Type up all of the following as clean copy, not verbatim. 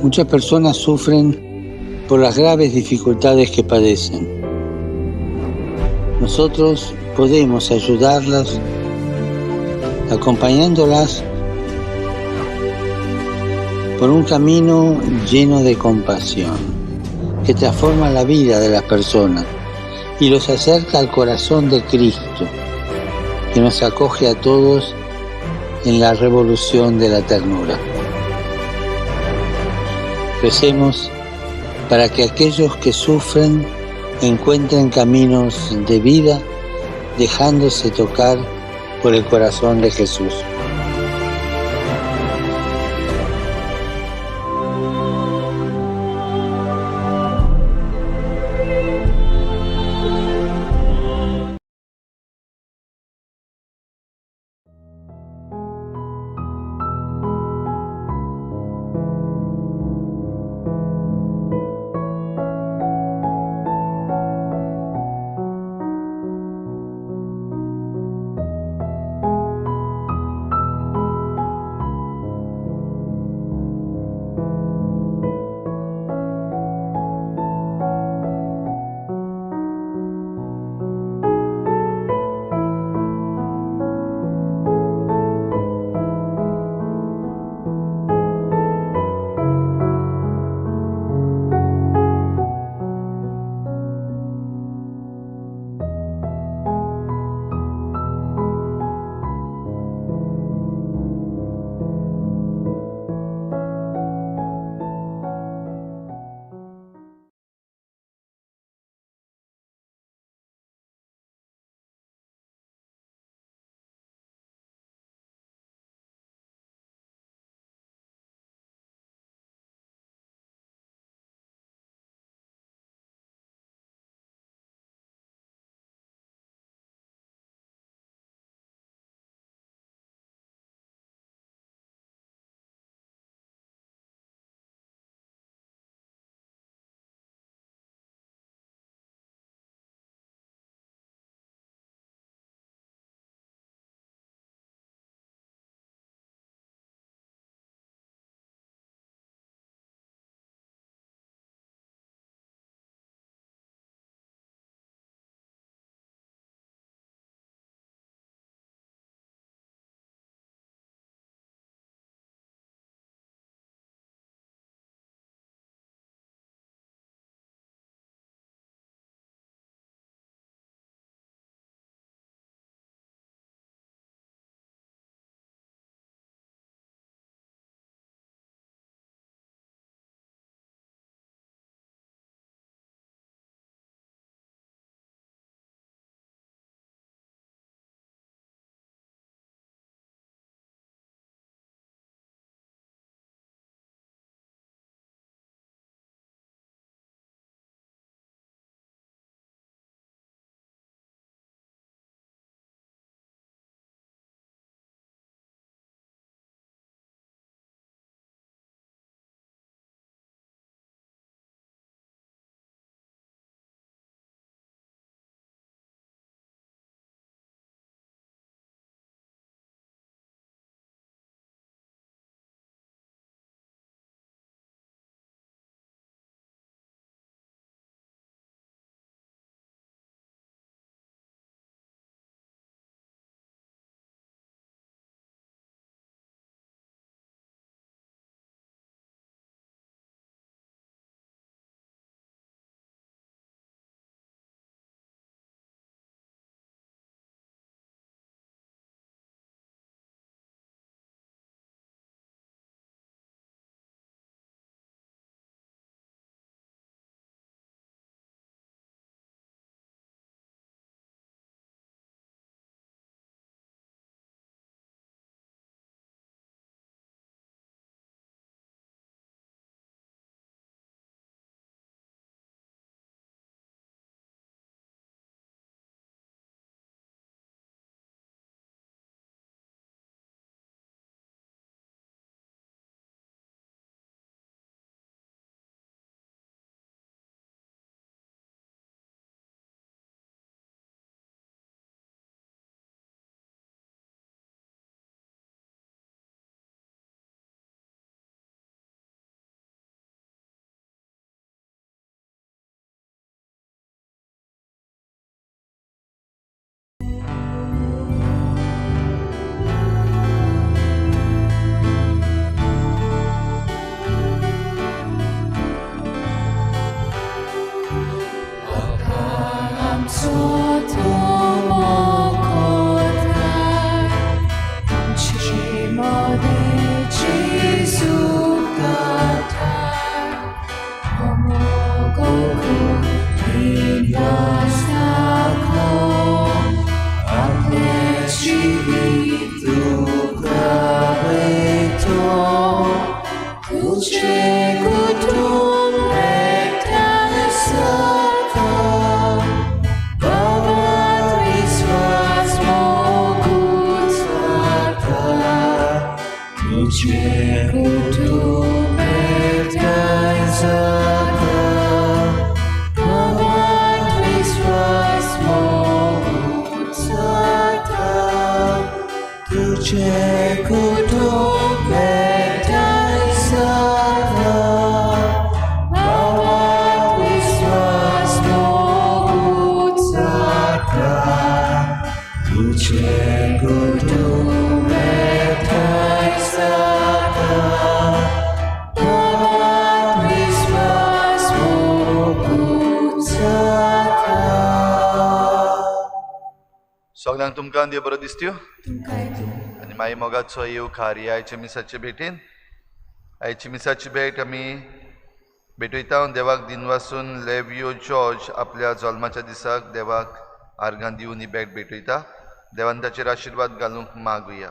Muchas personas sufren por las graves dificultades que padecen. Nosotros podemos ayudarlas acompañándolas por un camino lleno de compasión que transforma la vida de las personas y los acerca al corazón de Cristo, que nos acoge a todos en la revolución de la ternura. Recemos para que aquellos que sufren encuentren caminos de vida, dejándose tocar por el corazón de Jesús. तुझे कुटुंब एकट्यासारखा बाबात विश्वास मोगूसारखा तुझे कुटुंब एकट्यासारखा बाबात विश्वास मोगूसारखा तुझे कुटुंब एकट्यासारखा बाबात विश्वास मोगूसारखा तुझे कुटुंब एकट्यासारखा बाबात विश्वास मोगूसारखा. सगळ्यांक तुमकां देव बरो दिसत्यो आनी मागीर मोगाचो येवकार ह्या आयचे मिसाचे भेटेन. आयची मिसाची भेट आमी भेटयता देवाक दिन वासून लेवियो जॉर्ज आपल्या जल्माच्या दिसाक देवाक आर्गां दिवन ही भेट भेटयता. देवान ताचेर आशिर्वाद घालूंक मागुया.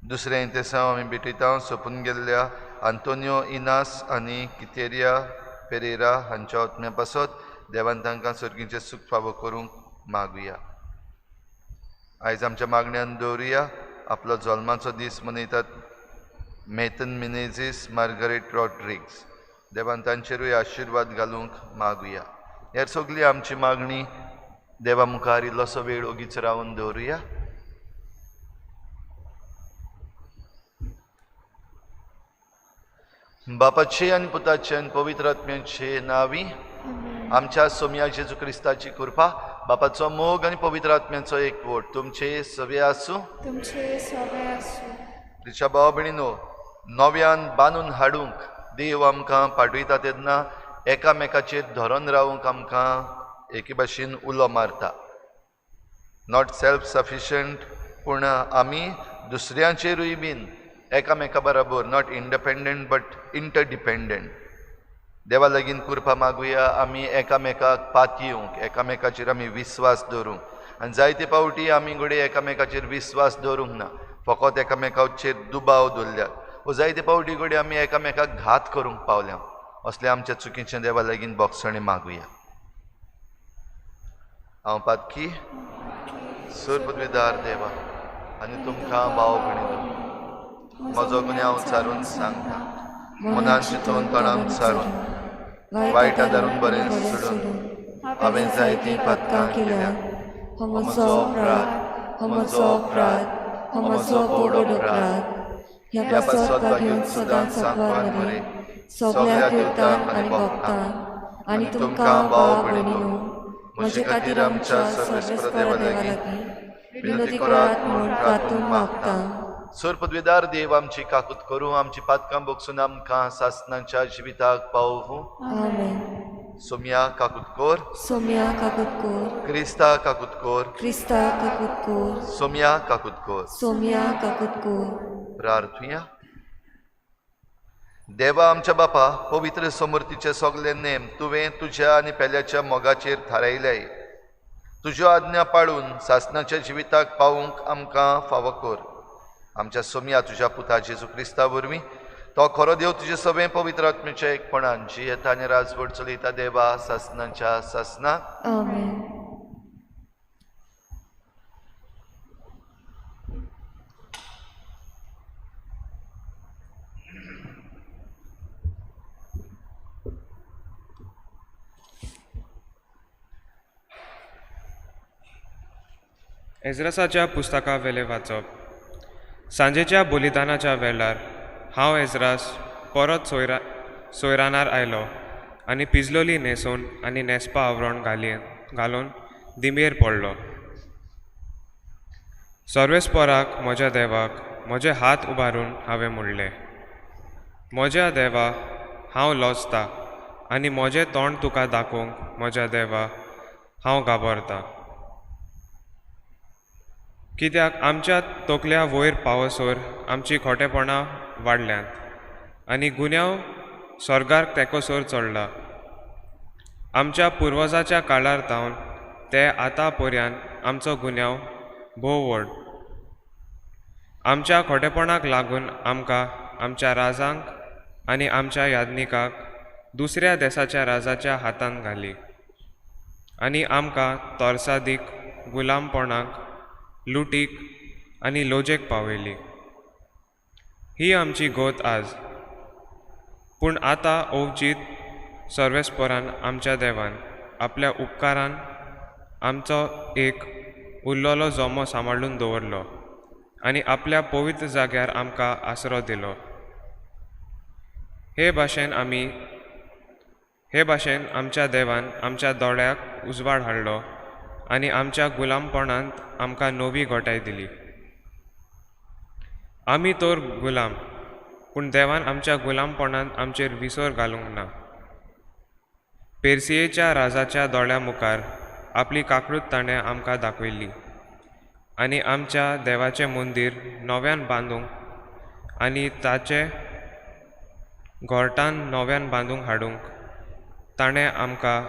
दुसरें इंतेसांव आमी भेटयता सोंपून गेल्ल्या आंतोनियो इनास आनी कितेरिया पेरेरा हांच्या आत्म्या पासत देवान तांकां सर्गीचें सूख फावो करूंक मागुया. आयज आमच्या मागण्यांत दवरुया. आपलो जल्माचो दीस मनयतात मेथन मिनेझीस मार्गरेट रॉड्रिग्स. देवान तांचेरूय आशिर्वाद घालूंक मागुया. हेर सगळी आमची मागणी देवा मुखार इल्लोसो वेळ ओगीच रावन दवरुया. बापाचे आनी पुताचे आनी पवित्र आत्म्याचे नांवी आमच्या सोम्या जेजू क्रिस्ताची कृपा बापाचो मोग आनी पवित्र आत्म्याचो एकवट तुमचे सवे आसूं. तिच्या भाव भयणीनो, नव्यान बांदून हाडूंक देव आमकां पाठयता तेन्ना एकामेकाचेर धरून रावूंक आमकां एके भाशेन उलो मारता. नॉट सेल्फ सफिशियंट पूण आमी दुसऱ्यांचेरूय बीन एकामेका बरोबर नॉट इंडिपेंडंट बट इंटरडिपेंडंट. देवा लागीं कृपा मागुया आमी एकामेकाक पातयेवंक, एकामेकाचेर आमी विस्वास दवरूंक. आनी जायते पावटी आमी घडये एकामेकाचेर विस्वास दवरूंक ना, फकत एकामेकाचेर दुबाव दवरल्यात. वो जायते पावटी घडये आमी एकामेकाक घात करूंक पावल्या. असले आमच्या चुकीचें देवा लागीं बोगसणे मागुया. हांव पातकी सुरपदवीदार देवा आनी तुमकां भाव भयणीनो, म्हजो गुन्यांव चारून सांगता. मनान चिंतून तोंडान चारून वायट आदारून बरें सोडून हांवें जायतीं पातकां केल्यात. हो म्हजो अपराध, हो म्हजो अपराध, हो म्हजो बोड अपराध. ह्या पासत घेवन सदांच सांगपाक मरे सगळ्या किर्तान आनी भक्तांक आनी तुमकां भाव भयणीनो, म्हजे खातीर आमच्या सर्वेस्पर देवा लागीं विनंती करात म्हूण कातून मागता. सोर पदवीदार देव आमची काकूत करूं, आमची पातकां बोगसून आमकां सासणाच्या जिविताक पावूं. आमेन. सोम्या काकूत कोर, सोम्या काकूत कोर, क्रिस्ता काकूत कोर, क्रिस्ता काकूत कोर, सोम्या काकूत कोर. सोम्या काकूत कोर. प्रार्थुया. देवा आमच्या बापा, पवित्र समृद्धीचे सगळे नेम तुवें तुज्या आनी पेल्याच्या मोगाचेर थारायल्याय. तुज्यो आज्ञा पाळून सासणाच्या जिविताक पावूंक आमकां फावो कर. आमच्या सोम्या तुज्या पुता जेजू क्रिस्ता वरवीं तो खरो देव तुजे सगळें पवित्र आत्म्याच्या एकपणान जियेता आनी राजवट चलयता देवा सासणाच्या सासणाक. आमेन. एजरासाच्या पुस्तका वेले वाचप. सांजेच्या बलिदानाच्या वेळार हांव एजरास परत सोयरानार आयलो आनी पिजलोली न्हेसून आनी न्हेसपा आवरण घालून दिमेर पडलो. सर्वेस्पराक म्हज्या देवाक म्हजे हात उबारून हांवें म्हणलें, म्हज्या देवा हांव लोचतां आनी म्हजें तोंड तुका दाखोवंक म्हज्या देवा हांव गाबरतां. कित्याक आमच्या तकल्या वयर पावसोर आमची खोटेपणां वाडल्यांत आनी गुन्यांव स्वर्गाक तेकोसोर चडला. आमच्या पुर्वजाच्या काळार तावन ते आतां पर्यान आमचो गुन्यांव भोव व्हड. आमच्या खोटेपणाक लागून आमकां आमच्या राजांक आनी आमच्या याज्ञिकाक दुसऱ्या देशाच्या राजाच्या हातांत घाली आनी आमकां तोरसादीक गुलामपणाक लुटीक आनी लोजेक पावयली. ही आमची गोत आज. पूण आतां ओवचीत सर्वेस्परान आमच्या देवान आपल्या उपकारान आमचो एक उरलोलो जोमो सांबाळून दवरलो आनी आपल्या पवित्र जाग्यार आमकां आसरो दिलो. हे भाशेन आमच्या देवान आमच्या दोळ्याक उजवाड हाडलो आनी आमच्या गुलामपणांत आमकां नवी घोटाय दिली. आमी तर गुलाम, पूण देवान आमच्या गुलामपणांत आमचेर विसर घालूंक ना. पेर्सियेच्या राजाच्या दोळ्या मुखार आपली काकूट ताणें आमकां दाखयल्ली आनी आमच्या देवाचें मंदीर नव्यान बांदूंक आनी ताचे घोरटान नव्यान बांदूंक हाडूंक ताणें आमकां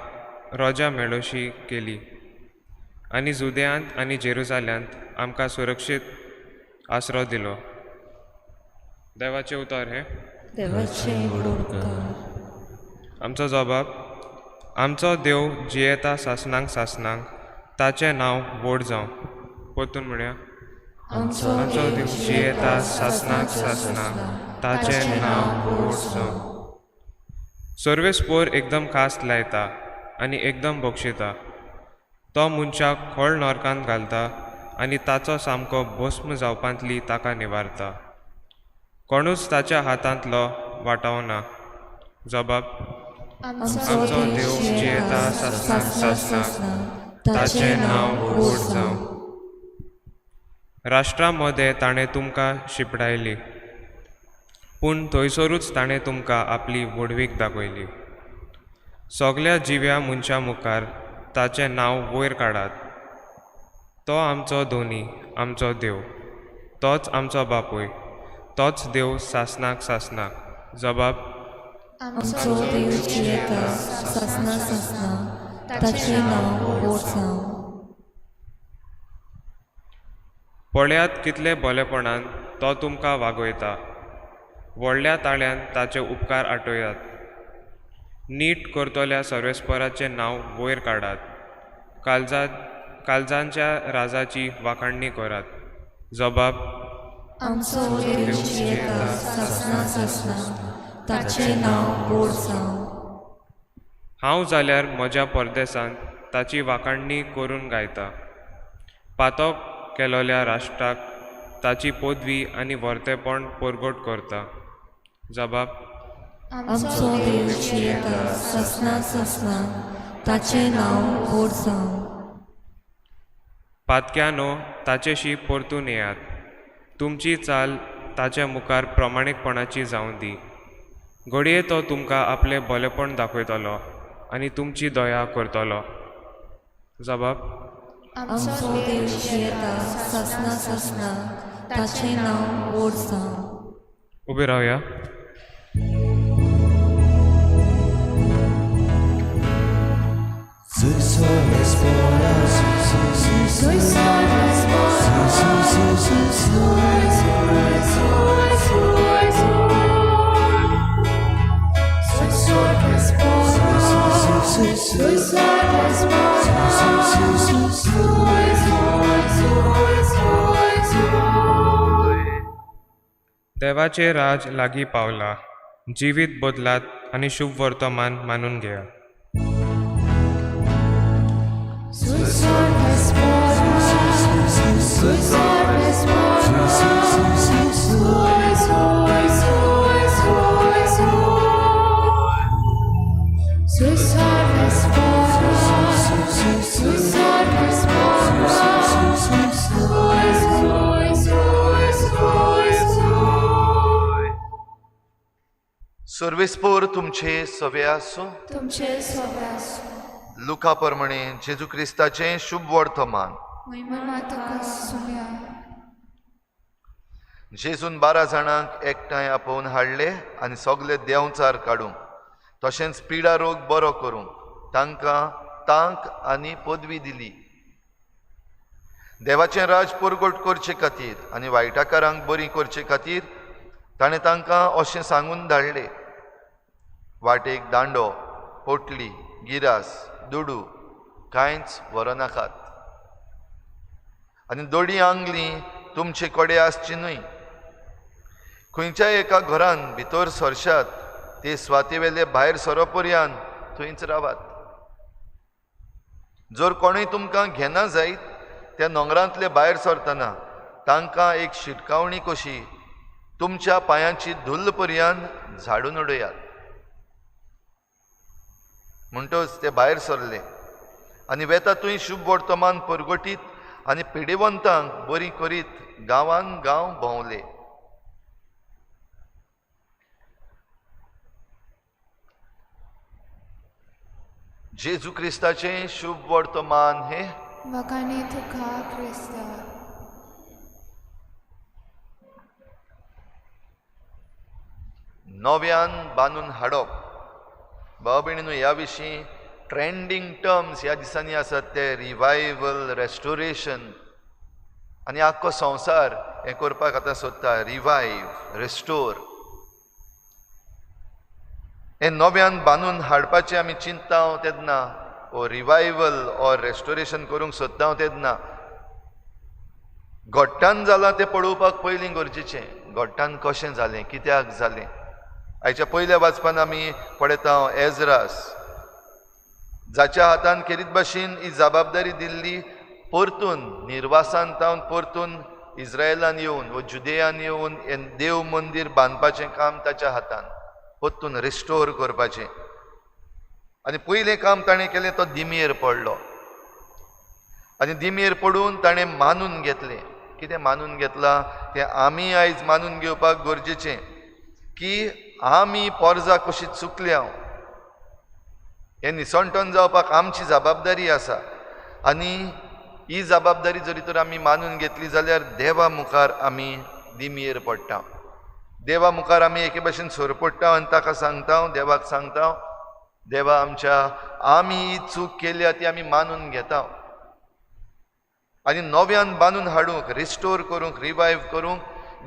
रोजा मेळोशी केली आनी जुदेयांत आनी जेरुसाल्यांत आमकां सुरक्षीत आसरो दिलो. देवाचें उतर हे देवाचें बरोबर. आमचो जबाब. आमचो देव जियेता सासणांक सासणांक ताचें नांव व्हड जावं. परतून म्हणया. आमचो देव जियेता सासणांक सासणांक ताचें नांव व्हड जावं. सर्वेस्पोर एकदम कास्त लायता आनी एकदम बक्षिता. तो मनशाक खोल नरकांत घालता आनी ताचो सामको भस्म जावपांतली ताका निवारता. कोणूच ताच्या हातांतलो वाटावना. जबाब. आमचो देव जियेता सासणांक सासणांक ताचें नांव व्हड जावं. राष्ट्रां मदें ताणें तुमकां शिपडायली, पूण थंयसरूच ताणें तुमकां आपली व्हडवीक दाखयली. सगल्या जिव्या मनशां मुखार ताचें नांव वयर काडात. तो आमचो धोनी, आमचो देव. तोच आमचो बापूय. तोच देव सासणाक सासणाक. जबाब. आमचो देव जियेता सासणां सासणां ताचें नांव व्हड जावं. पळयात कितले बरेपणान तो तुमकां वागयता. व्हडल्या ताळ्यान ताचे उपकार आठयात. नीट करतल्या सर्वेस्पराचें नांव वयर काडात. काळजांच्या राजाची वाखाणणी करात. जबाब. आमचो देव जियेता सासणां सासणां ताचें नांव व्हड जावं. हांव जाल्यार म्हज्या परदेसांत ताची वाखाणणी करून गायता. पातो केलोल्या राष्ट्राक ताची पदवी आनी वर्तेपण परगट करता. जबाब. आमचो देव जियेता सासणां सासणां ताचें नांव व्हड जावं. पातक्यानो, ताचेशी परतून येयात. तुमची चाल ताच्या मुखार प्रमाणीकपणाची जावं दी. घडये तो तुमकां आपलें भलेपण दाखयतलो आनी तुमची दया करतलो. जबाब. आमचो देव जियेता सासणां सासणां ताचें नांव व्हड जावं. उबे रावया. देवाचे राज लागीं पावला. जिवीत बदलात आनी शुभ वर्तमान मानून घेया. सर्वेस्पोर तुमचे सवे आसूं. तुमचे सवे आसूं. लुका प्रमाणे जेजू क्रिस्ताचें शुभ वर्तमान. महिमा ताका सुम्या. जेजून 12 जाणांक एकठांय आपोवन हाडले आनी सगळे देंवचार काडूंक तशेंच पिडा रोग बरो करूंक तांकां तांक आनी पदवी दिली. देवाचें राज परगट करचे खातीर आनी वायटाकारांक बरी करचे खातीर ताणें तांकां अशें सांगून धाडलें, वाटेक दांडो, पोटली, गिरास, दुडू कांयच व्हरनाकात, आनी दोडी आंगली तुमचे कडेन आसची न्हय. खंयच्याय एका घरान भितर सरशात ते स्वातेवेले भायर सरोपर्यंत थंयच रावात. जर कोणूय तुमकां घेना जायत त्या नोंगरांतले भायर सरतना तांकां एक शिटकावणी कशी तुमच्या पांयाची धुल्ल पर्यंत झाडून उडयात. म्हणटच ते भायर सरले आनी वेता थंय शुभ वर्तमान परगटीत आनी पिडेवंतांक बरी करीत गांवान गांव भोंवले. जेजू क्रिस्ताचें शुभ वर्तमान हे वखाणी तुका क्रिस्ता. नव्यान बांदून हाडप. भाव भयणीनो, ह्या विशीं ट्रेंडींग टर्म्स ह्या दिसांनी आसात ते रिवायवल, रेस्टोरेशन, आनी आख्खो संवसार हें करपाक आतां सोदता, रिवायव, रेस्टोर. हें नव्यान बांदून हाडपाचें आमी चिंतता तेन्ना, ओ रिवायवल ऑर रेस्टोरेशन करूंक सोदता तेन्ना घोट्टान जालां तें पळोवपाक पयलीं गरजेचें. घोट्टान कशें जालें, कित्याक जालें. आयच्या पयल्या वाचपान आमी पळयता एजरास, जाच्या हातान खेरीत भाशेन ही जबाबदारी दिल्ली, परतून निर्वासान तावन परतून इस्रायलान येवन व जुदेयान येवन हें देव मंदीर बांदपाचें काम ताच्या हातान, परतून रिस्टोर करपाचें. आनी पयलें काम ताणें केलें तो दिमेर पडलो. आनी दिमेर पडून ताणें मानून घेतलें. कितें मानून घेतलां तें आमी आयज मानून घेवपाक गरजेचें की आमी पोरजां कशीं चुकल्या. हें निसंटन जावपाक आमची जबाबदारी आसा. आनी ही जबाबदारी जरी तर आमी मानून घेतली जाल्यार देवा मुखार आमी दिमेर पडटा. देवा मुखार आमी एके भाशेन सोरपडटा आनी ताका सांगता, देवाक सांगता, देवा आमी ही चूक केल्या ती आमी मानून घेता. आनी नव्यान बांदून हाडूंक, रिस्टोर करूंक, रिवायव करूंक,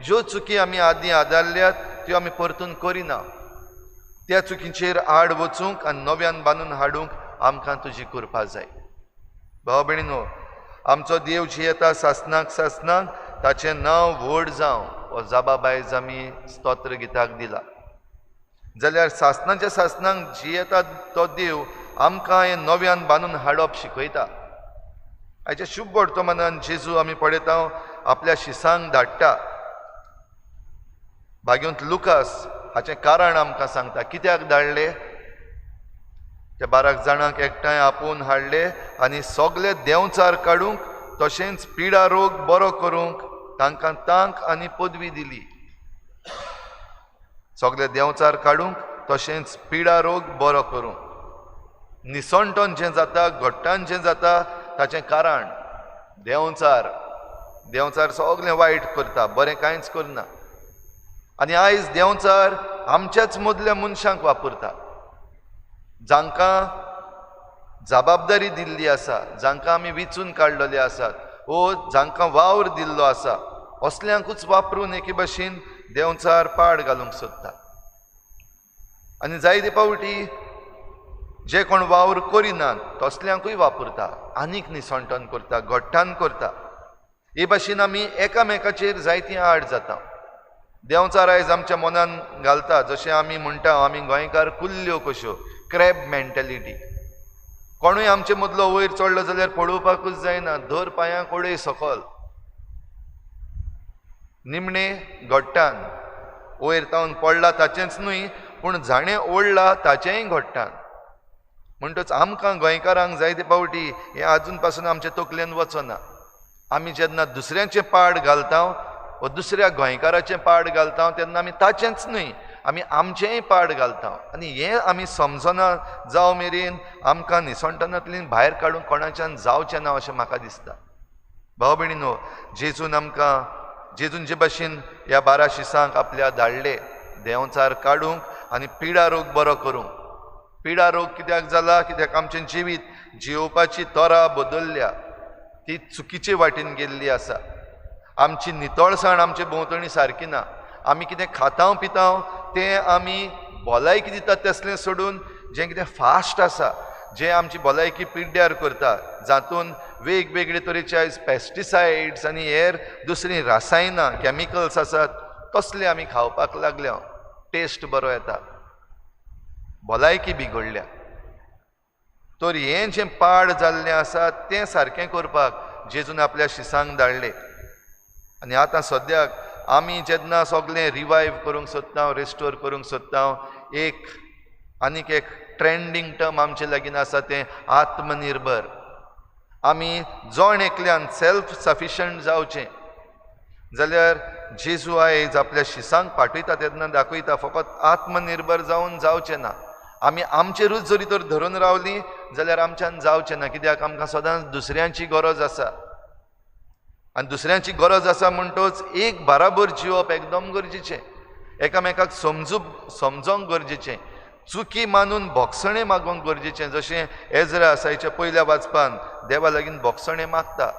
ज्यो चुकी आमी आदीं आदारल्यात त्यो आमी परतून करिना. त्या चुकींचेर आड वचूंक आनी नव्यान बांदून हाडूंक आमकां तुजी कृपा जाय. भाव भयणीनो, आमचो देव जी येता सासनाक सासनाक ताचें नांव व्हड जावं हो जाबाब आयज आमी स्तोत्र गिताक दिला. जाल्यार सासनाच्या सासनाक जी येता तो देव आमकां हें नव्यान बांदून हाडप शिकयता. आयच्या शुभ वर्तमानान जेजू आमी पळयता आपल्या शिसांक धाडटा. भाग्यवंत लुकास हाचें कारण आमकां सांगता. कित्याक धाडलें? त्या 12 जाणांक एकठांय आपोवन हाडले आनी सगळे देंवचार काडूंक तशेंच पिडा रोग बरो करूंक तांकां तांक आनी पदवी दिली. सगळे देंवचार काडूंक तशेंच पिडा रोग बरो करूंक. निसंटन जें जाता, घट्टान जें जाता ताचें कारण देंवचार सगळें वायट करता, बरें कांयच करना. आनी आयज देंवचार आमच्याच मदल्या मनशांक वापरता, जांकां जबाबदारी दिल्ली आसा, जांकां आमी वेंचून काडलेले आसात, वो जांकां वावर दिल्लो आसा, असल्यांकूच वापरून एके भाशेन देंवचार पाड घालूंक सोदता. आनी जायते पावटी जे कोण वावर करिनात तसल्यांकूय वापरता, आनीक निसंटन करता, घट्टान करता. हे भाशेन आमी एकामेकाचेर जायतीं आड जाता. देंवचार आयज आमच्या मनान घालता, जशें आमी म्हणटा आमी गोंयकार कुल्ल्यो कश्यो, क्रॅब मेंटेलिटी. कोणूय आमचे मदलो वयर चडलो जाल्यार पळोवपाकूच जायना, धर पांयाक ओडय सकल. निमणे घट्टान वयर तावन पडला ताचेंच न्हय, पूण जाणें ओडला ताचेंय घट्टान. म्हणटच आमकां गोंयकारांक जायते पावटी हें आजून पासून आमच्या तकलेन वचना. आमी जेन्ना दुसऱ्याचें पाड घालता वा दुसऱ्या गोंयकाराचें पाड घालता तेन्ना आमी ताचेंच न्हय, आमी आमचेंय पाड घालता. आनी हें आमी समजना जावं मेरेन आमकां निसंटनांतल्यान भायर काडूंक कोणाच्यान जावचें ना अशें म्हाका दिसता. भाव भयणीनो, जेजून जे भाशेन ह्या 12 शिसांक आपल्या धाडले देंवचार काडूंक आनी पिडा रोग बरो करूंक. पिडा रोग कित्याक जाला? कित्याक आमचें जिवीत जिवपाची तोरा बदल्ल्या, ती चुकीचे वाटेन गेल्ली आसा. आमची नितळसाण आमचे भोंवतणी सारकी ना. आमी कितें खातां पितां तें आमी भलायकी दिता तसलें सोडून जें कितें फास्ट आसा, जें आमची भलायकी पिड्ड्यार करता, जातून वेगवेगळे तरेचे आयज पेस्टिसायड्स आनी हेर दुसरीं रासायनां कॅमिकल्स आसात तसले आमी खावपाक लागल्या. टेस्ट बरो येता, भलायकी बिगडल्या. तर हें जें पाड जाल्लें आसा तें सारकें करपाक जेजून आपल्या शिसांक धाडलें. आनी आतां सद्याक आमी जेन्ना सगळें रिवायव करूंक सोदता, रेस्टोर करूंक सोदता, आनीक एक ट्रेंडींग टर्म आमचे लागीं आसा तें आत्मनिर्भर. आमी जोण एकल्यान सेल्फ सफिशंट जावचें जाल्यार जेजू आयज आपल्या शिसांक पाठयता तेन्ना दाखयता फकत आत्मनिर्भर जावन जावचें ना. आमी आमचेरूच जरी तर धरून रावलीं जाल्यार आमच्यान जावचें ना, कित्याक आमकां सदांच दुसऱ्यांची गरज आसा. आनी दुसऱ्यांची गरज आसा म्हणटच एक बाराबर जिवप एकदम गरजेचें, एकामेकाक समजोंक गरजेचें, चुकी मानून बोगसणें मागोवंक गरजेचें. जशें एजरा आसायच्या पयल्या वाचपान देवा लागीं बोगसणें मागता.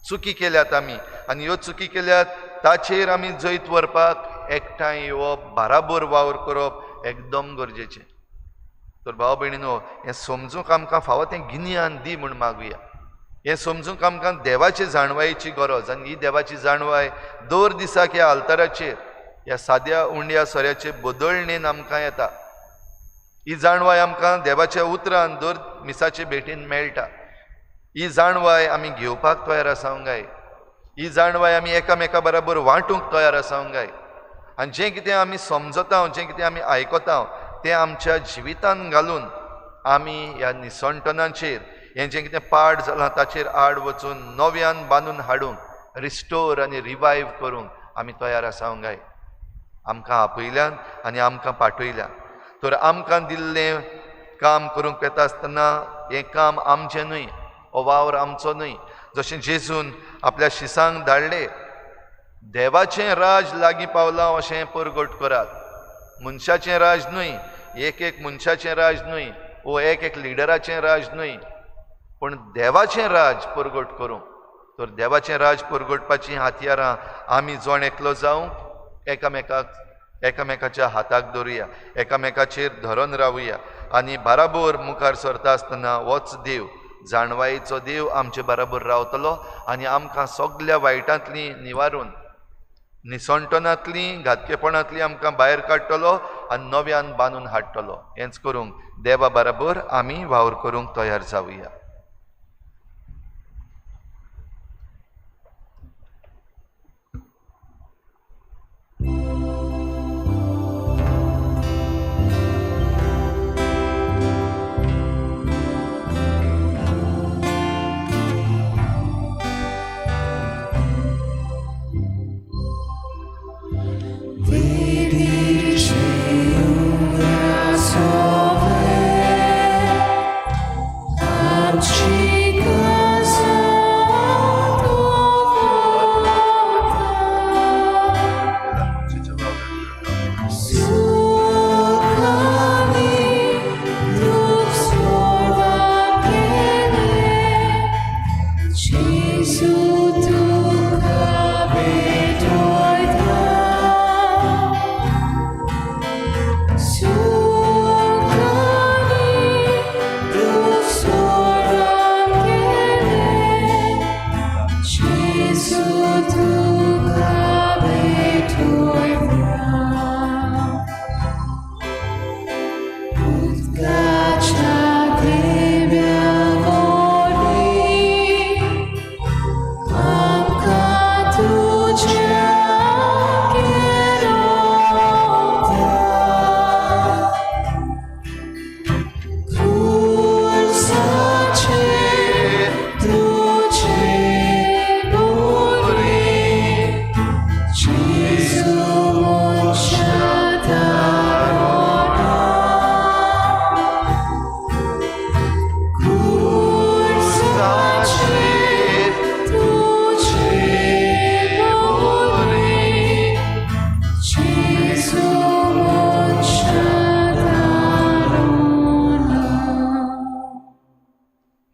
चुकी केल्यात आमी आनी ह्यो चुकी केल्यात ताचेर आमी जैत व्हरपाक एकठांय येवप, बाराबर वावर करप एकदम गरजेचें. तर भाव भयणीनो, हें समजूंक आमकां फावो तें गिन्यान दी म्हूण मागुया. हें समजूंक आमकां देवाचे जाणवायेची गरज, आनी ही देवाची जाणवाय दर दिसाक ह्या आल्ताराचेर, ह्या साद्या उंड्या सोऱ्याचे बदळणेन आमकां येता. ही जाणवाय आमकां देवाच्या उतरान दर मिसाचे भेटीन मेळटा. ही जाणवाय आमी घेवपाक तयार आसांक जाय. ही जाणवाय आमी एकामेका बराबर वांटूंक तयार आसांक जाय. आनी जें कितें आमी समजता, जें कितें आमी आयकता तें आमच्या जिवितान घालून आमी ह्या निसंटनाचेर, हें जें कितें पाड जालां ताचेर आड वचून नव्यान बांदून हाडूंक, रिस्टोर आनी रिवायव करूंक आमी तयार आसांक जाय. आमकां आपयल्यान आनी आमकां पाठयल्या. तर आमकां दिल्लें काम करूंक येता आसतना हें काम आमचें न्हय, हो वावर आमचो न्हय. जशें जेजून आपल्या शिसांक धाडलें, देवाचें राज लागीं पावलां अशें परगट करात. मनशाचें राज न्हय, एक मनशाचें राज न्हय, वो एक लिडराचें राज न्हय, पूण देवाचें राज परगट करूंक. तर देवाचें राज परगटपाचीं हातयारां आमी जोण एकलो जावं, एकामेकाच्या हाताक धरुया, एकामेकाचेर धरून रावुया आनी बाराबर मुखार सरता आसतना होच देव, जाणवायेचो देव आमचे बाराबर रावतलो आनी आमकां सगल्या वायटांतली निवारून, निसंटनांतली, घातकेपणांतली आमकां भायर काडटलो आनी नव्यान बांदून हाडटलो. हेंच करूंक देवा बाराबर आमी वावर करूंक तयार जावुया.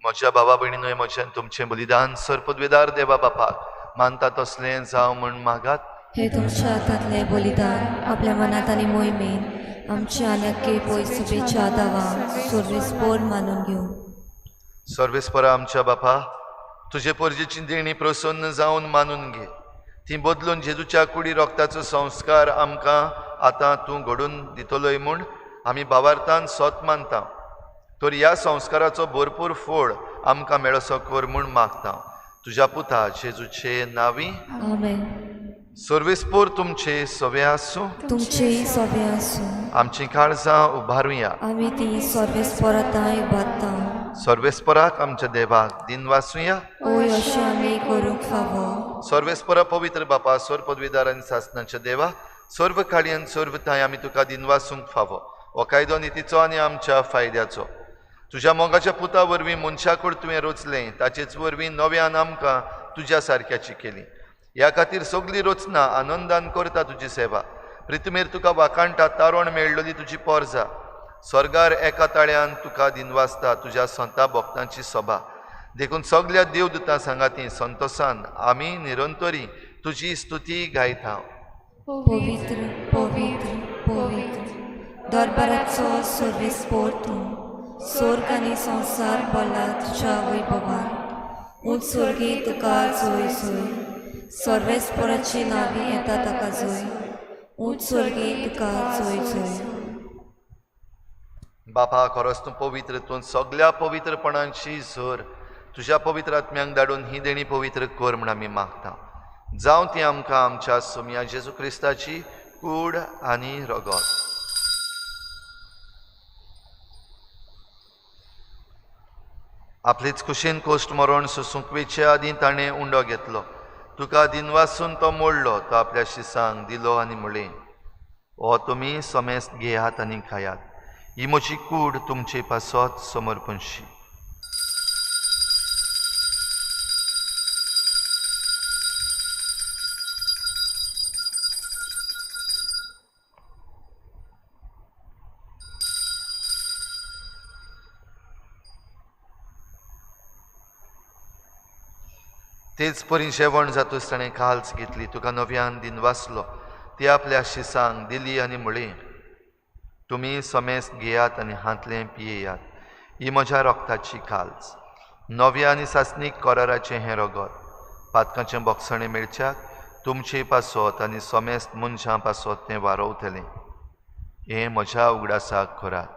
म्हज्या भावा भयणींनो, म्हजें तुमचें बलिदान सरपदवेदार देवा बापाक मानता तसलें जावं म्हण मागात. हे तुमच्या हातांतले बलिदान आपल्या मनात आनी मोहिमेन आमच्या नक्की पयसुबेच्या दावा सर्वेस्पोर मानून घेऊ. सर्वेस्परा आमच्या बापा, तुझे पोरजेची देणी प्रसन्न जावन मानून घे. ती बदलून जेजूच्या कुडी रोगताचो संस्कार आमकां आतां तूं घडून दितलोय म्हूण आमी भावार्थान सोत मानता. तर ह्या संस्काराचो भरपूर फळ आमकां मेळसो कर म्हूण मागता. तुज्या पुता जेजूचे नांवी. आमेन. सर्वेस्पोर तुमचे सवे आसूं. तुमचेय सवे आसूं. आमची काळजां उबारुया. आमी ती सर्वेस्परताय बात्ता. सर्वेस्पराक आमच्या देवाक दिन वाचुया. ओय अशें आमी करूंक फावो. सर्वेस्परा पवित्र बापा, स्वर पदवीदार आनी सासणाच्या देवा, सर्व काळी आनी सर्व थांय आमी तुका दिन वाचूंक फावो. हो कायदो नितीचो आनी आमच्या फायद्याचो. तुज्या मोगाच्या पुता वरवीं मनशाकूड तुवें रचलें, ताचेच वरवीं नव्यान आमकां तुज्या सारक्याची केली. ह्या खातीर सगळीं रचना आनंदान करता तुजी सेवा. प्रितमेर तुका वाकाणटा तारोण मेळ्ळली तुजी पोरजा. स्वर्गार एका ताळ्यान तुका दिन वाचता तुज्या संता भक्तांची सभा. देखून सगळ्या देवदूतां सांगाती संतोषान आमी निरंतरी तुजी स्तुती गायता. पवित्र पवित्र पवित्र दरबाराचो सर्वेस्पोर तूं. स्वर्ग आनी संवसार भरला तुज्या वैभवान. उंच स्वर्गी तुका जोय जोय. सर्वेस्पोराची नांवी येता ताका जोय. उंच स्वर्गी तुका जोय जोय. बापा, खरोच तूं पवित्र. तूं सगळ्या पवित्रपणांची झर तुज्या पवित्र आत्म्यांक धाडून ही देणी पवित्र कर म्हूण आमी मागता. जावं ती आमकां आमच्या सोम्या जेजू क्रिस्ताची कूड आनी रगत. आपलीच कुशीन कोश्ट मरण सोसूंक वेचे आदीं ताणें उंडो घेतलो. तुका दिन वाचून तो मोडलो. तो आपल्या शिसांक दिलो आनी म्हळें, हो तुमी समेस्त घेयात आनी खायात. ही म्हजी कूड तुमचे पासत समर्पणशी. तेच परी जेवण जातूच ताणें काल्स घेतली. तुका नव्यान दिन वाचलो. ती आपल्या शिसांक दिली आनी म्हळें, तुमी समेस्त घेयात आनी हातलें पियेयात. ही म्हज्या रोगताची काल्स. नव्या आनी सासणीक कराराचें हें रगत. पातकाचें बोगसणें मेळच्याक तुमचे पासत आनी समेस्त मनशां पासत तें वारोवतलें. हें म्हज्या उगडासाक करात.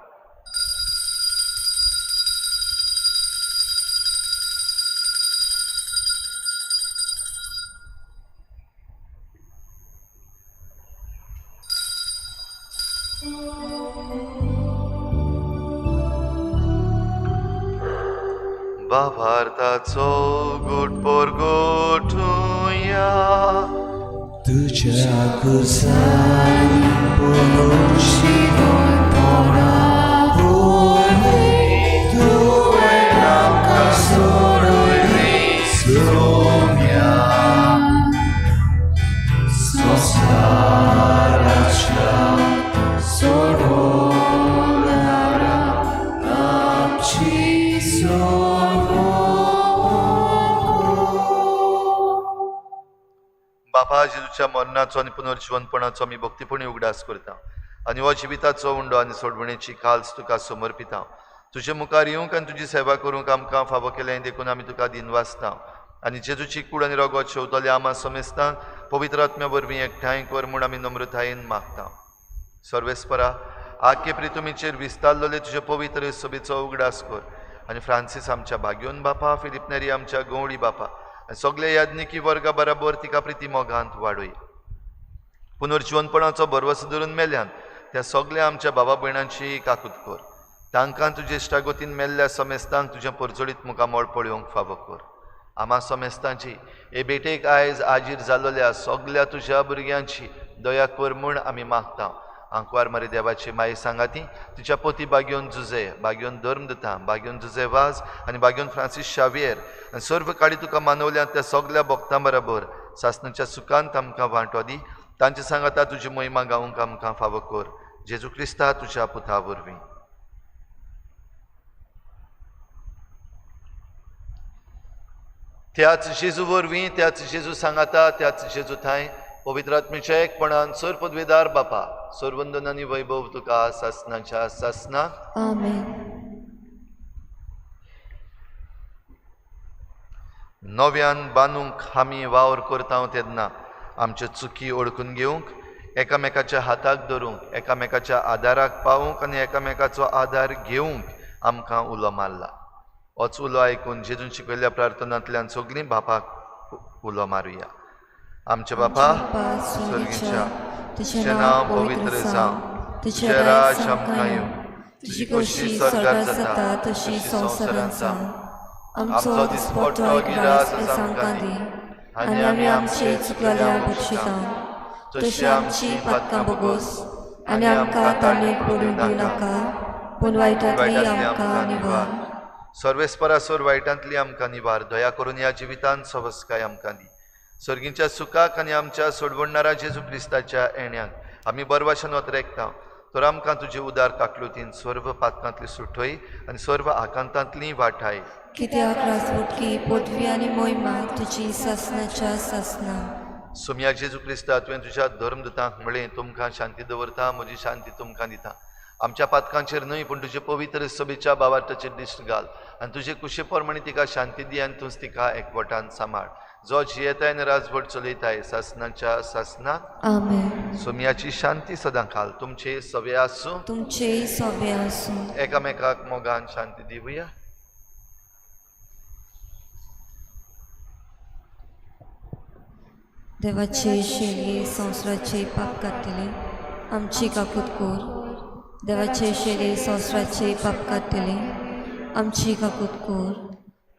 भावार्थाचो घोटपोर गोठुया. तुझ्या कुसानी पोनोशी पोना बोले. तुवें आमकां सोडून सोम्या संसाराच्या सोडोनारा आमची बापा, जेजूच्या मरणाचो आनी पुनर्जीवनपणाचो आमी भक्तीपणी उगडास करता आनी हो जिविताचो उंडो आनी सोडवणेची काल्स तुका समर्पिता. तुजे मुखार येवंक आनी तुजी सेवा करूंक आमकां फावो केलें देखून आमी तुका दिन वाचता. आनी जेजूची कूड आनी रगत शेवतले आमा समेस्तांक पवित्र आत्म्या वरवीं एकठांय कर म्हूण आमी नम्रतायेन मागता. सर्वेस्परा, आख्खे प्रितुमीचेर विस्तारलेले तुजे पवित्र सभेचो उगडास कर. आनी फ्रांसीस आमच्या भाग्योन बापा, फिलिप नेरी आमच्या गवळी बापा आनी सगळे याज्ञिकी वर्गा बराबर तिका प्रिती मोगांत वाडय. पुनर्जीवनपणाचो भरवसो धरून मेल्यान त्या सगळ्या आमच्या भावा भयणांची काकूत कर. तांकां तुजे इश्टागोतीन मेल्ल्या समेस्तांक तुजें परजोडीत मुखामोळ पळोवंक फावो कर. आमा समेस्तांची हे बेटेक आयज आजीर जाल्ल्या सगळ्या तुज्या भुरग्यांची दया कर म्हूण आमी मागता. आंकवार मारी देवाची माई सांगाती तिच्या पोती बागयोन जुजे, बागयोन धर्मदता, बागयोन जुजे वाज आनी बागयोन फ्रांसीस शावियर आनी सर्व काळी तुका मानवल्या त्या सगळ्या भक्तां बरोबर सासणाच्या सुखांत आमकां वांटो दी. तांचे सांगाता तुजी महिमा गावंक आमकां फावो कर. जेजू क्रिस्ता तुज्या पुता वरवीं. त्याच जेजू वरवीं, त्याच जेजू सांगाता, त्याच जेजू थाय पवित्र आत्म्याच्या एकपणान सर पदवीदार बापा सरवंदन आनी वैभव तुका सासनाच्या सासना आमेन. नव्यान बांदूंक आमी वावर करता तेन्ना आमच्यो चुकी ओळखून घेवंक, एकामेकाच्या हाताक धरूंक, एकामेकाच्या आदाराक पावूंक आनी एकामेकाचो आदार घेवंक आमकां उलो मारला. होच उलो आयकून जेजून शिकयल्ल्या प्रार्थनांतल्यान सगळीं बापाक उलो मारुया. आमचे बापा स्वर्गीच्या, तुजें नांव पवित्र जावं, तुजें राज आमकां येवं, तुजी खोशी स्वर्गांत जाता तशी संवसारांत जावं. आमचो दिसपट्टो गिरास आमकां दी आनी आमी आमचे चुकलेल्यांक बक्षिता, तशी आमची पातकां बोगोस आनी आमकां ताणेक पडूंक दिवं नाका, पूण वायटांतली आमकां निवार. सर्वेस्परासोर वायटांतली आमकां निवार. दया करून ह्या जिवितांत सवस्काय आमकां दी. सर्गींच्या सुखाक आनी आमच्या सोडवणारा जेजू क्रिस्ताच्या येण्याक आमी बरे भाशेन वतरेकता. तर आमकां तुजे उदार काकलुतीन सर्व पातकांतली सुटय आनी सर्व आकांतांतली वाटाय. कित्याक राजवटकी पदवी आनी मोहिमा तुजी सासनाच्या सासना. सुम्याक जेजू क्रिस्ता तुवें तुज्या धर्मदुतांक म्हळें, तुमकां शांती दवरता, म्हजी शांती तुमकां दिता. आमच्या पातकांचेर न्हय पूण तुजे पवित्र सभेच्या बाबाटाचेर दिश्ट घाल आनी तुजे कुशे प्रमाणे तिका शांती दी आनी तूंच तिका एकवटान सांबाळ. जो जियेताय आनी राजवट चलयताय सासनाच्या सासना आमेन. सुम्याची शांती सदां घाल. तुमचे सवे आसूं, तुमचेय सवे आसूं. एकामेकाक मोगान शांती दिवया. देवाचे शेळये संवसाराचे पाप काडटले आमची काकूत कोर. देवाचे शेळये संवसाराचे पाप काडटले आमची काकूत कोर.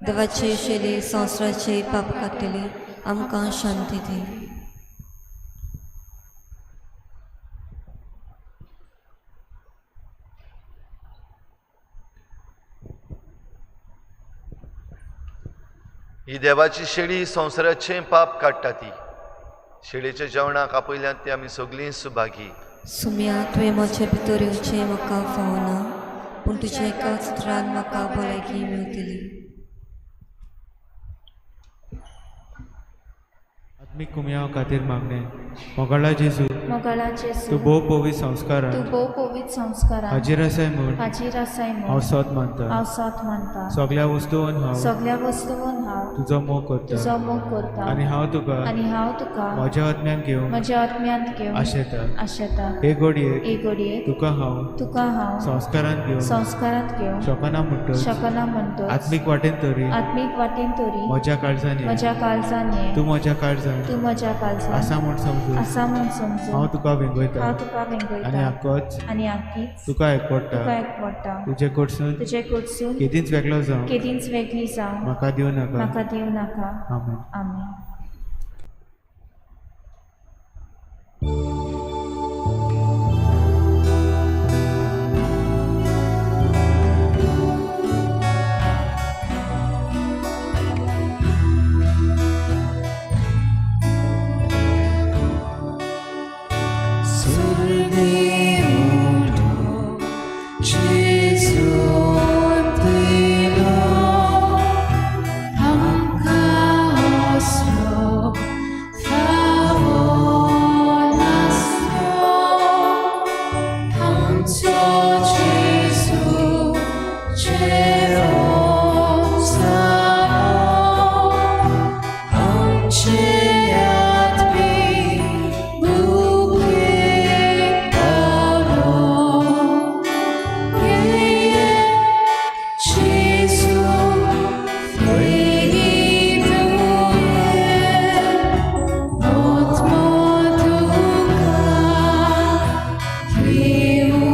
देवाचे शेळये संवसाराचे पाप काडटले आमकां शांती दी. ही देवाची शेळी संवसाराचे पाप काडटा ती. शेळयेच्या जेवणाक आपयल्यांत ती आमी सगळीं सुभागी. सुम्या तुवें म्हजे भितर येवचें म्हाका फावना, पूण तुज्या एकाच उतरान म्हाका भलायकी मेळटली. आत्मीक कुमयां खातीर मागणें. मोगाळा जेजू, मोगाळा जेजू, तूं भोव पवित्र संस्कारान तूं भोव पवित्र संस्कारान हाजीर आसाय म्हूण हाजीर आसाय हांव म्हूण सत मानता. हांव सत मानता. सगळ्या वस्तूंन हांव सगळ्या वस्तूंन हांव तुजो मोग करता तुजो मोग करता आनी हांव तुका म्हज्या आत्म्यान घेवन म्हज्या आत्म्यांत घेवन आशेता. आशेता. हे घडयेक एक घडयेक तुका हांव संस्कारांत घेवन शकना म्हणटच शकना म्हणटच आत्मीक वाटेन तरी आत्मीक वाटेन तरी म्हज्या काळजांनी म्हज्या काळजांनी तूं म्हज्या काळजांत तूं म्हज्या काळजांत आसा म्हूण समजून आसा म्हूण समजून हांव तुका वेंगयता हांव तुका आनी वेंगयता आक्कोच आनी आख्खीच तुका एकवडटा. तुका एकवडटा. तुजे कडसून तुजे कडसून केदींच वेगळो जावं केदींच वेगळी जावं म्हाका दिवं नाका. म्हाका दिवं नाका. आमेन. आमेन. Viu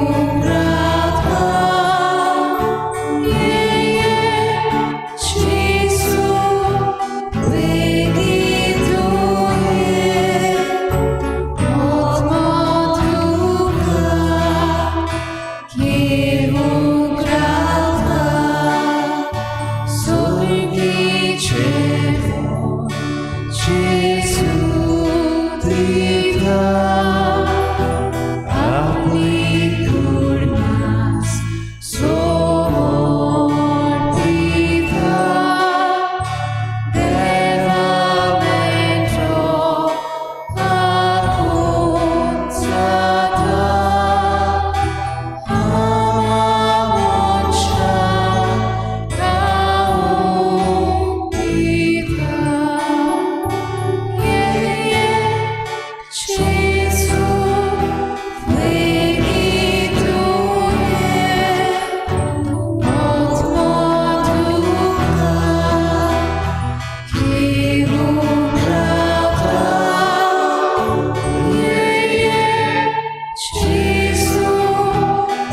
Gesù,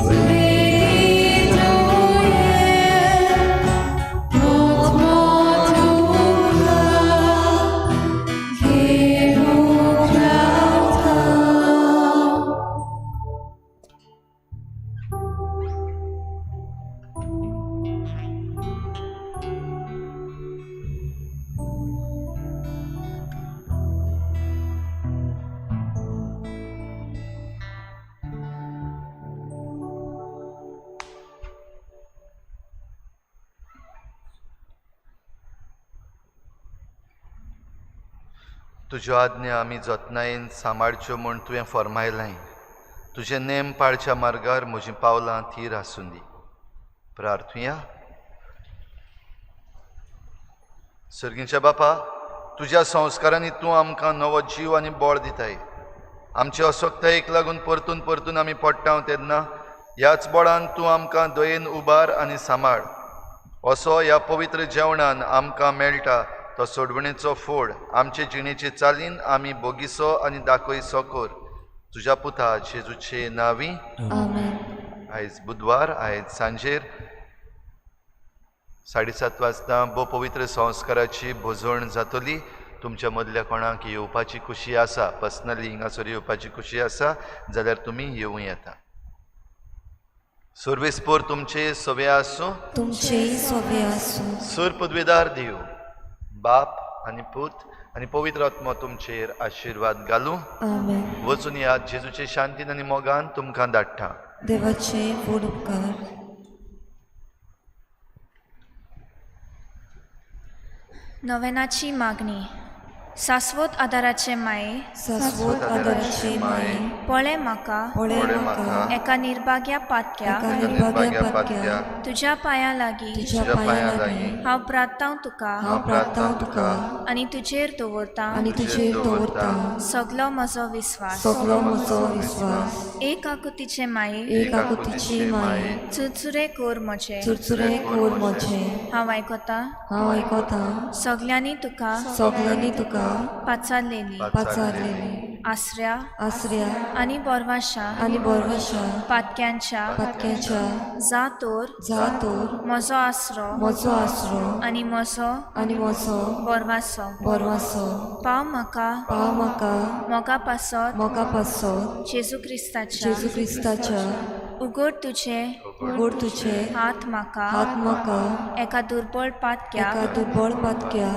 benedetto not moduca, che lucrata. तुज्यो आज्ञा आमी जतनायेन सांबाळच्यो म्हूण तुवें फर्मायलें. तुजे नेम पाळच्या मार्गार म्हजीं पावलां थीर आसूं दी. प्रार्थुया. सर्गीच्या बापा, तुज्या संस्कारांनी तूं आमकां नवो जीव आनी बळ दिताय. आमचे असोक्तायेक लागून परतून परतून आमी पडटाव तेन्ना ह्याच बळान तूं आमकां दयेन उबार आनी सांबाळ. असो ह्या पवित्र जेवणान आमकां मेळटा तो सोडवणेचो फोड आमचे जिणेचे चालीन आमी बोगिसो आनी दाखयसो कर. तुज्या पुता जेजूचे नांवी. आमेन. आयज बुधवार, आयज सांजेर 7:30 वाजता बो पवित्र संस्काराची भोजवण जातली. तुमच्या मदल्या कोणाक येवपाची खुशी आसा, पर्सनली हिंगासर येवपाची खुशी आसा जाल्यार तुमी येवं येता. सर्वेस्पोर तुमचे सोबे आसूं. तुमचे सोबे आसूं. सूर पदवेदार देव, बाप आनी पूत आनी पवित्र आत्मा तुमचेर आशिर्वाद घालूं. आमेन. वचून या जेजूचे शांतीन आनी मोगान तुमकां धाडटा. देवाचे व्हड उपकार. नोवेनाची मागणी. शाश्वत आदाराचे माये, शाश्वत आदाराचे माये, पळय म्हाका पळय म्हाका एका निर्भाग्या पातक्या एका निर्भाग्या पातक्या तुज्या पांया लागीं तुज्या पांया लागीं हांव प्रार्थांव तुका हांव प्रार्थांव तुका आनी तुजेर दवरता आनी तुजेर दवरता सगलो म्हजो विस्वास. सगलो म्हजो विस्वास. एक आकुतीचे माये, एक आकुतीची माये, चुरचुरे कोर म्हजे. चुरचुरे कोर म्हजे. हांव आयकता हांव आयकता सगल्यांनी तुका सगल्यांनी तुका पाचारलेली, पाचारलेली, आसऱ्या आसऱ्या आनी बोरवाशा आनी बोरवाशा पातक्यांच्या पातक्याच्या जातोर जातोर म्हजो आसरो म्हजो आसरो आनी म्हजो आनी म्हजो बोरवासो. बोरवासो. पाव म्हाका पाव म्हाका मोगा पासत मोगा पासत जेजू क्रिस्ताच्या जेजू क्रिस्ताच्या उगड तुझे उगड तुजे हात म्हाका हात म्हाका एका दुर्बळ पातक्या एका दुर्बळ पातक्या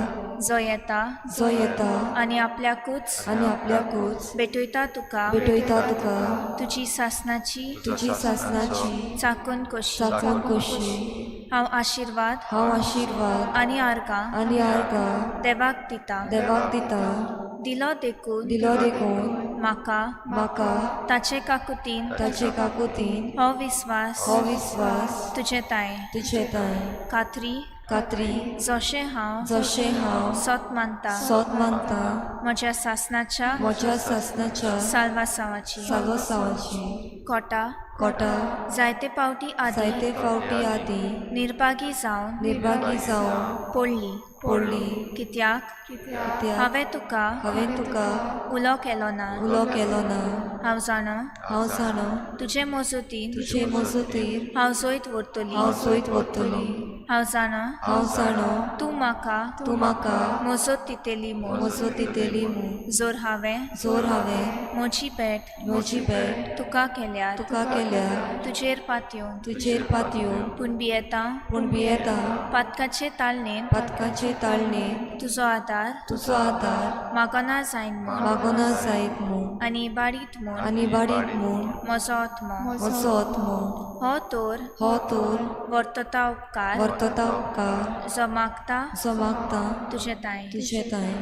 जो येता जो येता आनी आपल्याकूच आनी आपल्याकूच भेटयता तुका भेटयता तुका तुजी सासनाची तुजी सासनाची चाकून कशी. चाकून कशी. हांव आशिर्वाद हांव आशिर्वाद आनी आर्गां आनी आर्गां देवाक दिता. देवाक दिता. दिलो देखून दिलो देखून म्हाका म्हाका ताचे काकुतीन ताचे काकुतीन हो विस्वास हो विस्वास तुजे ताय तुजे ताय खात्री खात्री जशें हांव जशें हांव सत मानता सत मानता म्हज्या सासनाच्या म्हज्या सासनाच्या साल्वासावाची साल्वासावाची कोटा कोटा जायते पावटी आदी जायते फावटी आदी निर्भागी जावन निर्भागी जावन पडली पडली. कित्याक कित्याक हांवें तुका हांवें तुका उलो केलो ना. उलो केलो ना. हांव जाणो हांव जाणो तुजे मजतीन तुजे मजतीर हांव जैत व्हरतली. हांव सोयत व्हरतली. हांव जाणो हांव जाणो तूं म्हाका तूं म्हाका मजत दितेली म्हूण. म्हजो दितेली म्हूण. जोर हांवें जोर हांवें म्हजी भेट म्हजी भेट तुका केल्यार तुका केल्यार तुजेर पातयो तुजेर पातयो पूण भियेता पूण भियेता पातकाचे ताळणेन पातकाचे ताळणेन तुजो आदार तुजो आदार मागना जायन म्हूण मागोना जायत म्हूण आनी बाडीत म्हूण आनी बाडीत म्हूण म्हजो आत्मो म्हजो आत्मो हो तोर हो तोर वर्तता उपकार वर्तता उपकार जो मागता जो मागता तुजे ताय. तुजे ताय.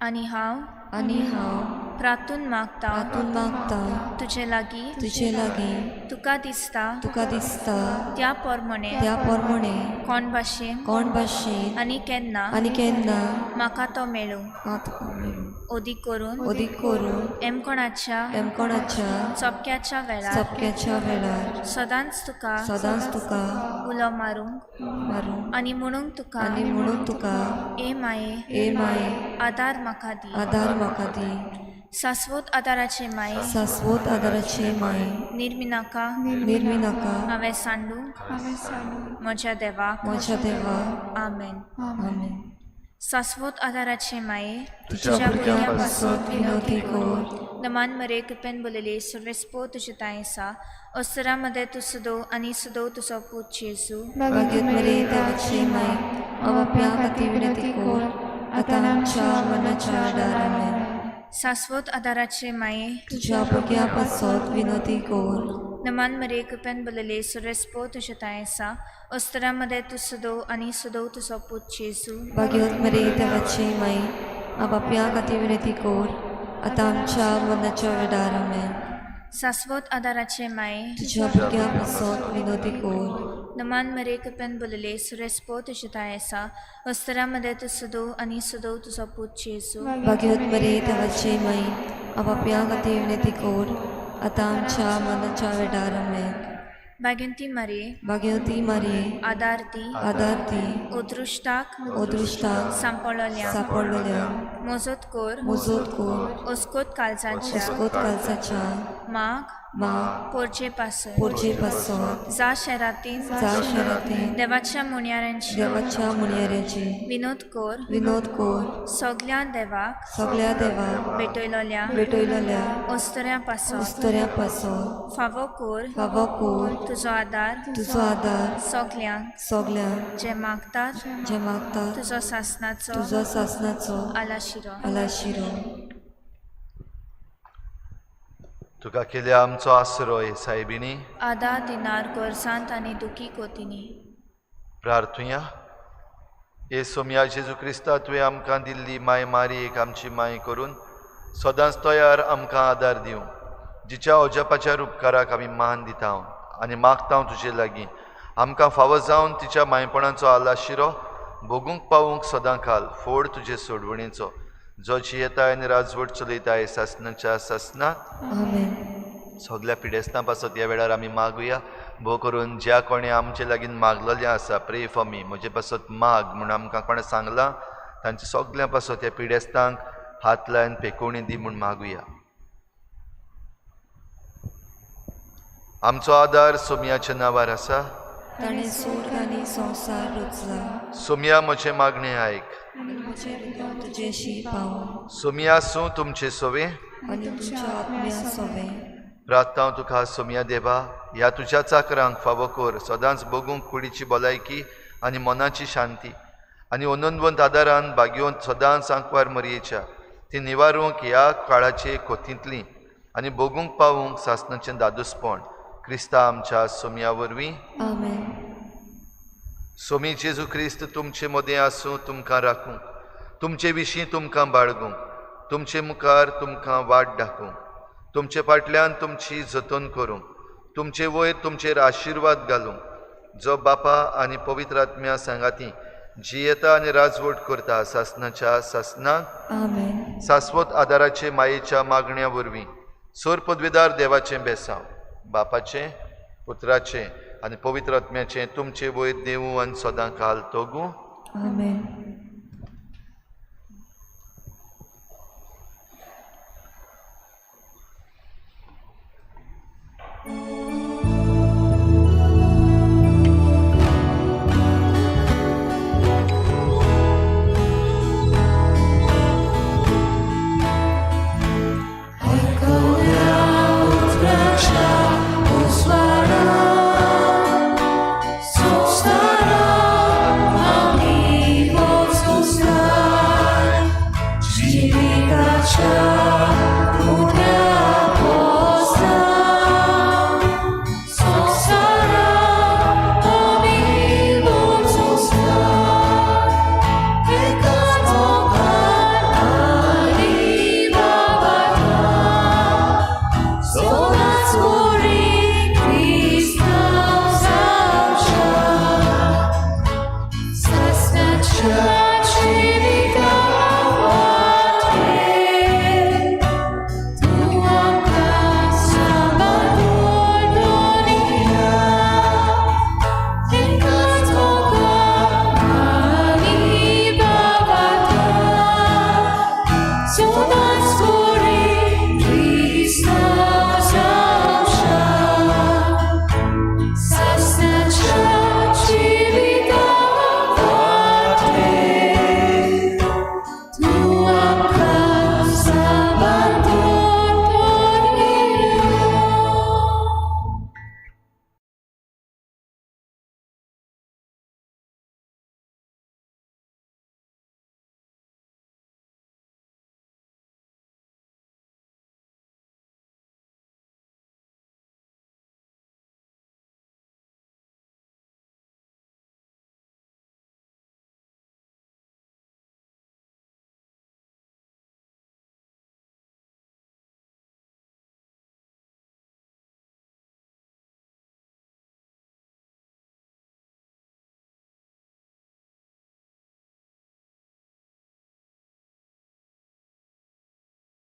आनी हांव प्रार्थून मागता प्रार्थून मागता तुजे लागीं तुजे लागीं तुका दिसता तुका दिसता त्या प्रमाणे त्या प्रमाणे कोण भाशेन कोण भाशेन आनी केन्ना आनी केन्ना म्हाका तो मेळूं. म्हाका मेळूं. ओदी करून एमकोणाच्या चपक्याच्या वेळार सदांच तुका उलो मारूंक आनी म्हणूंक तुका ए माये आदार म्हाका दी शाश्वत आदाराचे माये निर्मिनाका हांवें सांडूंक म्हज्या देवाक आमेन. शाश्वत आदाराचे माये तुझ्या भुरग्यां पासून विनोदी कोर नमान मरे कृपेन बोलेले सर्वेस्पो तुझे तायेसा अस्तरा मध्ये तू सुदो आनी सुदो तुजो पूत जेजू भाग्यवत मरे देवाची माय आपल्या खातीर विनंती कोर आतां आमच्या मरणाच्या वेळार आमेन. शाश्वत आदाराचे माये तुझ्या भुरग्यां पासून विनंती कोर नमान मरे कृपेन बोलेले सर्वेस्पो तुझे तायेसा अस्तरा मध्ये तू सुदो आनी सुदो तुजो पूत जेजू भाग्यवत मरे देवाची माय आपल्या खातीर विनंती कोर आतां आमच्या मरणाच्या वेळार आमेन. शाश्वत आदाराचे माये तुझ्या भुरग्यां पासून विनंती कोर नमान मरे कृपेन बोलेले सर्वेस्पो तुझे तायेसा अस्तरा मध्ये तू सुदो आनी सुदो तुजो पूत जेजू भाग्यवत मरे देवाची माय आपल्या खातीर विनंती कोर आतां आमच्या मरणाच्या वेळार आमेन. भाग्यवती मारिये आदार दी ओदृश्टाक सांपळल्या मोजत कोर ओस्कोत काळजाच्या माग पोरचे पासो जा शहरातील देवाच्या मुनियाऱ्यांची विनोद कोर सगल्या देवाक भेटयलोल्या ओस्तऱ्या पासो फावो कोर तुजो आदार सगल्यांक जे मागतात तुजो सासनाचो आलाशिरो. तुका केल्या आमचो आसरो हे सायबिणी आदा दिनार गोरसांत आनी दुखी कोतीनी प्रार्थुया. हे सोम्या जेजू क्रिस्ता तुवें आमकां दिल्ली माय मारयेक आमची माय करून सदांच तयार आमकां आदार दिवं. जिच्या ओजपाच्या उपकाराक आमी मान दिता आनी मागता तुजे लागीं आमकां फावो जावन तिच्या मायपणाचो आलाशिरो भोगूंक पावूंक सदां काल फोड तुजे सोडवणीचो जो जियेताय आनी राजवट चलयताय सासनाच्या सासनाक आमेन. सगल्या पिडेस्तां पासत ह्या वेळार आमी मागुया. भोव करून ज्या कोणे आमचे लागीं मागलेलें आसा प्रे फॉर मी म्हजे पासत माग म्हूण आमकां कोणें सांगलां तांच्या सगल्या पासत ह्या पिडेस्तांक हात लायन पेकोवणी दी म्हूण मागुया. आमचो आदार सोम्याच्या नांवार आसा. ताणें स्वर्ग आनी संवसार रचला. सोम्या म्हजें मागणें आयक. तुजेशी पावो सोम्या सूं तुमचे सोवे आनी तुमच्या आत्म्या सोवे. प्रार्थना तुका सोम्या देवा ह्या तुज्या चाकरांक फावो कर सदांच बगूंक कुडीची भलायकी आनी मनाची शांती आनी अनंतवंत आदारान भाग्योन सदांच सांकवार मरयेच्या ती निवारूंक ह्या काळाचे खोतींतली आनी बगूंक पावूंक सासनाचें दादूसपण क्रिस्ता आमच्या सोम्या वरवीं आमेन. सोमी जेजू क्रिस्त तुमचे मदें आसूं तुमकां राखूंक तुमचे विशीं तुमकां बाळगूंक तुमचे मुखार तुमकां वाट दाखोवंक तुमचे फाटल्यान तुमची जतन करूंक तुमचे वयर तुमचेर आशिर्वाद घालूंक जो बापा आनी पवित्र आत्म्या सांगाती जियेता आनी राजवट करता सासनाच्या सासनाक आमेन. शाश्वत आदाराचे मायेच्या मागण्या वरवीं सोर पदवीदार देवाचें बेसांव बापाचें पुत्राचें आनी पवित्र आत्म्याचें तुमचे वयर देवूं आनी सदां काल तोगूं आमेन.